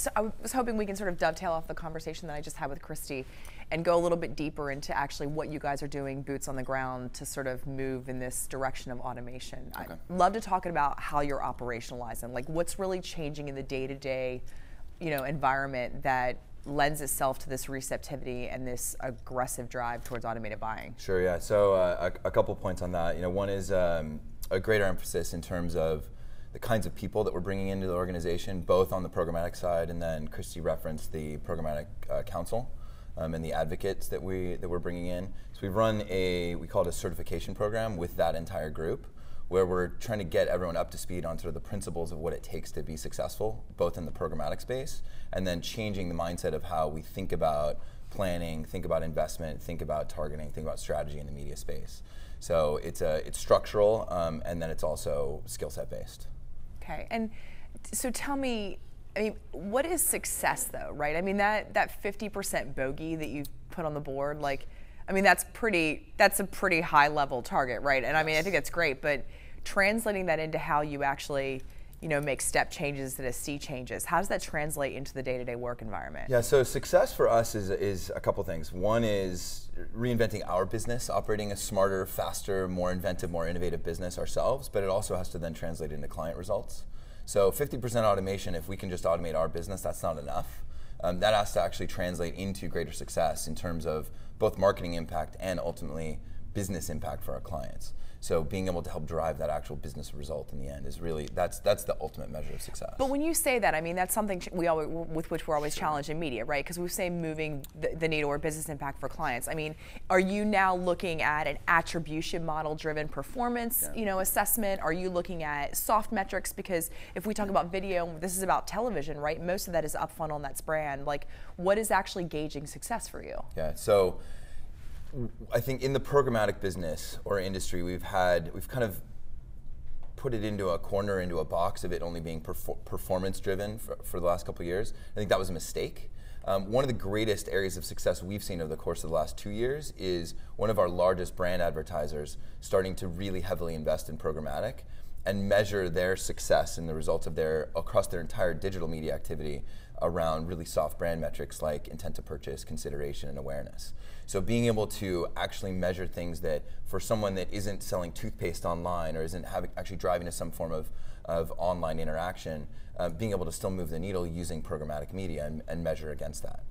So I was hoping we can sort of dovetail off the conversation that I just had with Christy and go a little bit deeper into actually what you guys are doing, boots on the ground, to sort of move in this direction of automation. Okay. I'd love to talk about how you're operationalizing, like what's really changing in the day-to-day, environment that lends itself to this receptivity and this aggressive drive towards automated buying. Sure, yeah. So a couple points on that. One is a greater emphasis in terms of the kinds of people that we're bringing into the organization, both on the programmatic side, and then Christy referenced the programmatic council and the advocates that we're bringing in. So we run we call it a certification program with that entire group, where we're trying to get everyone up to speed on sort of the principles of what it takes to be successful, both in the programmatic space, and then changing the mindset of how we think about planning, think about investment, think about targeting, think about strategy in the media space. So it's structural, and then it's also skill set based. Okay, and so tell me, what is success though, right? That 50% bogey that you put on the board, that's a pretty high level target, right? And I think that's great, but translating that into how you actually, make step changes that a sea changes, how does that translate into the day-to-day work environment? Yeah, so success for us is a couple things. One is reinventing our business, operating a smarter, faster, more inventive, more innovative business ourselves, but it also has to then translate into client results. So 50% automation, if we can just automate our business, that's not enough. That has to actually translate into greater success in terms of both marketing impact and ultimately business impact for our clients. So being able to help drive that actual business result in the end is really, that's the ultimate measure of success. But when you say that, that's something with which we're always challenged in media, right? Because we say moving the needle or business impact for clients. Are you now looking at an attribution model driven performance, assessment? Are you looking at soft metrics? Because if we talk about video, this is about television, right? Most of that is up funnel and that's brand. What is actually gauging success for you? Yeah, so I think in the programmatic business or industry, we've kind of put it into a corner, into a box of it only being performance driven for the last couple of years. I think that was a mistake. One of the greatest areas of success we've seen over the course of the last 2 years is one of our largest brand advertisers starting to really heavily invest in programmatic and measure their success and the results of across their entire digital media activity around really soft brand metrics like intent to purchase, consideration, and awareness. So being able to actually measure things that for someone that isn't selling toothpaste online or isn't actually driving to some form of online interaction, being able to still move the needle using programmatic media and measure against that.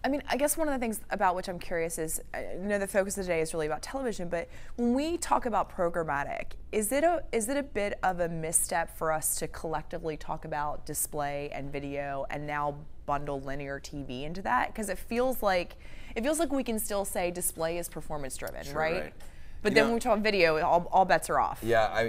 I guess one of the things about which I'm curious is, I know the focus of today is really about television, but when we talk about programmatic, is it a bit of a misstep for us to collectively talk about display and video and now bundle linear TV into that? Because it feels like we can still say display is performance driven, sure, right? But then when we talk video, all bets are off. Yeah,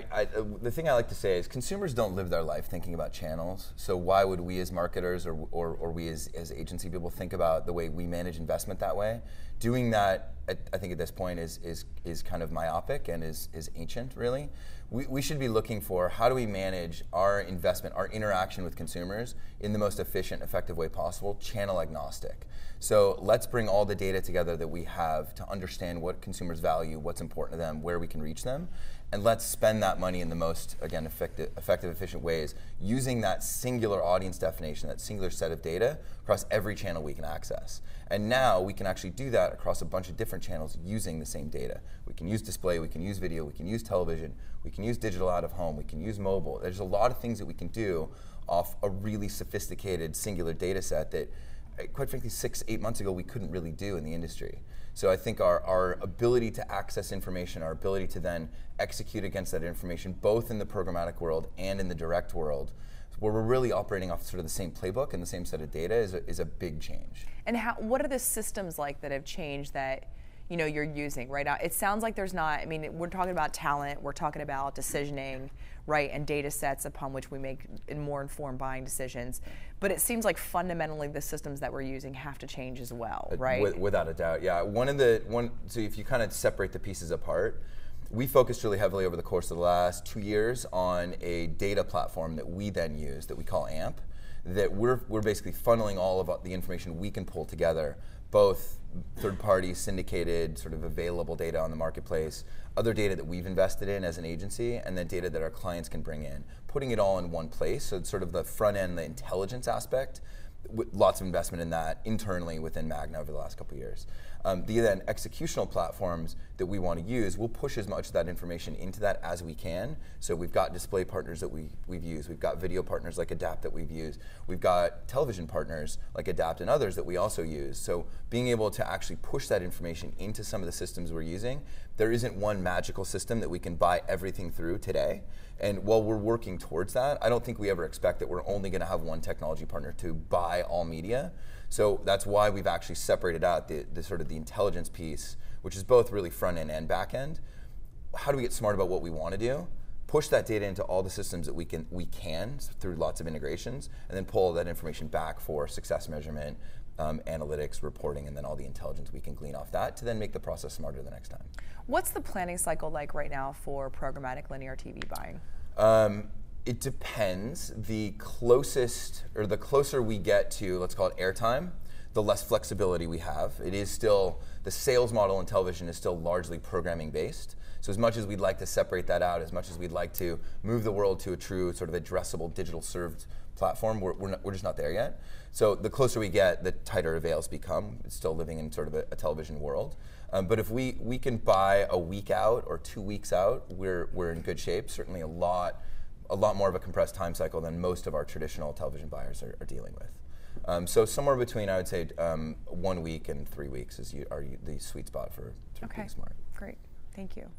the thing I like to say is consumers don't live their life thinking about channels. So why would we as marketers or we as agency people think about the way we manage investment that way? Doing that, I think at this point is kind of myopic and is ancient, really. We should be looking for how do we manage our investment, our interaction with consumers in the most efficient, effective way possible, channel agnostic. So let's bring all the data together that we have to understand what consumers value, what's important to them, where we can reach them, and let's spend that money in the most, again, effective, efficient ways, using that singular audience definition, that singular set of data across every channel we can access. And now we can actually do that across a bunch of different channels using the same data. We can use display, we can use video, we can use television, we can use digital out of home, we can use mobile. There's a lot of things that we can do off a really sophisticated singular data set that, quite frankly, 6-8 months ago we couldn't really do in the industry. So I think our ability to access information, our ability to then execute against that information, both in the programmatic world and in the direct world, where we're really operating off sort of the same playbook and the same set of data is a big change. And what are the systems like that have changed that you're using right now? It sounds like there's not, we're talking about talent, we're talking about decisioning, right, and data sets upon which we make more informed buying decisions. But it seems like fundamentally the systems that we're using have to change as well, right? Without a doubt, yeah. So if you kind of separate the pieces apart, we focused really heavily over the course of the last 2 years on a data platform that we then use that we call AMP. that we're basically funneling all of the information we can pull together, both third-party, syndicated, sort of available data on the marketplace, other data that we've invested in as an agency, and then data that our clients can bring in, putting it all in one place. So it's sort of the front end, the intelligence aspect, lots of investment in that internally within Magna over the last couple of years. The then executional platforms that we want to use, we'll push as much of that information into that as we can. So we've got display partners that we've used. We've got video partners like Adapt that we've used. We've got television partners like Adapt and others that we also use. So being able to actually push that information into some of the systems we're using, there isn't one magical system that we can buy everything through today. And while we're working towards that, I don't think we ever expect that we're only going to have one technology partner to buy all media. So that's why we've actually separated out the sort of the intelligence piece, which is both really front end and back end. How do we get smart about what we want to do? Push that data into all the systems that we can through lots of integrations, and then pull that information back for success measurement, analytics, reporting, and then all the intelligence we can glean off that to then make the process smarter the next time. What's the planning cycle like right now for programmatic linear TV buying? It depends. The closer we get to, let's call it airtime, the less flexibility we have. It is still, the sales model in television is still largely programming based. So as much as we'd like to separate that out, as much as we'd like to move the world to a true sort of addressable digital served platform, we're just not there yet. So the closer we get, the tighter avails become. It's still living in sort of a television world. But if we can buy a week out or 2 weeks out, we're in good shape. Certainly a lot more of a compressed time cycle than most of our traditional television buyers are dealing with. So somewhere between, I would say, 1 week and 3 weeks is the sweet spot for being smart. Great, thank you.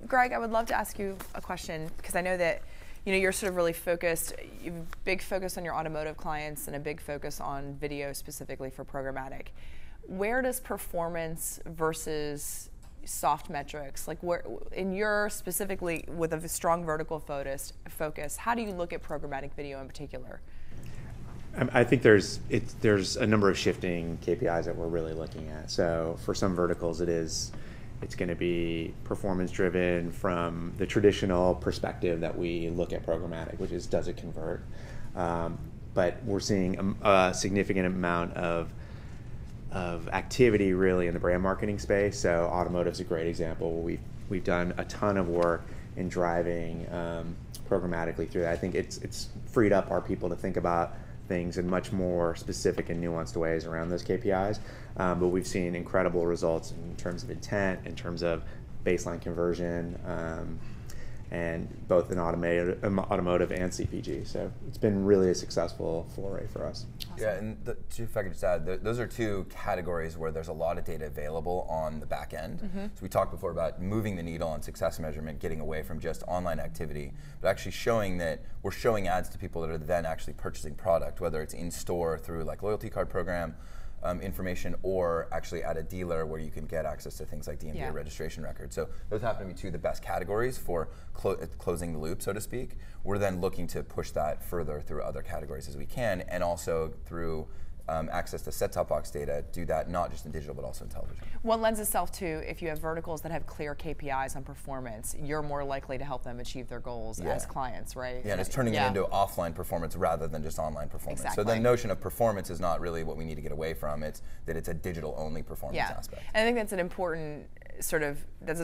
Greg, I would love to ask you a question because I know that you're sort of really focused. You have a big focus on your automotive clients and a big focus on video specifically for programmatic. Where does performance versus soft metrics, like where in your specifically with a strong vertical focus, how do you look at programmatic video in particular? I think there's a number of shifting KPIs that we're really looking at. So for some verticals, it's going to be performance driven from the traditional perspective that we look at programmatic, which is does it convert? But we're seeing a significant amount of activity really in the brand marketing space. So automotive's a great example. We've done a ton of work in driving programmatically through that. I think it's freed up our people to think about things in much more specific and nuanced ways around those KPIs. But we've seen incredible results in terms of intent, in terms of baseline conversion, and both in automotive and CPG. So it's been really a successful foray for us. Awesome. Yeah, and if I could just add, those are two categories where there's a lot of data available on the back end. Mm-hmm. So we talked before about moving the needle on success measurement, getting away from just online activity, but actually showing that we're showing ads to people that are then actually purchasing product, whether it's in store through like loyalty card program, information, or actually at a dealer where you can get access to things like DMV or registration records. So those happen to be two of the best categories for closing the loop, so to speak. We're then looking to push that further through other categories as we can, and also through access to set-top box data, do that not just in digital but also in television. What lends itself to, if you have verticals that have clear KPIs on performance, you're more likely to help them achieve their goals as clients, right? Yeah, and it's turning it into offline performance rather than just online performance. Exactly. So the notion of performance is not really what we need to get away from. It's that it's a digital-only performance aspect. And I think that's an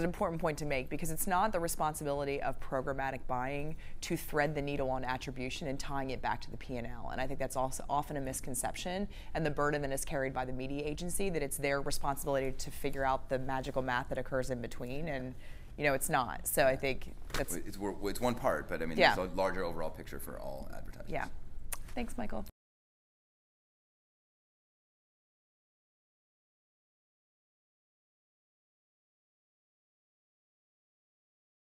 important point to make, because it's not the responsibility of programmatic buying to thread the needle on attribution and tying it back to the P&L. And I think that's also often a misconception, and the burden that is carried by the media agency, that it's their responsibility to figure out the magical math that occurs in between, and it's not. So I think that's... It's one part, but I mean, there's a larger overall picture for all advertisers. Yeah. Thanks, Michael.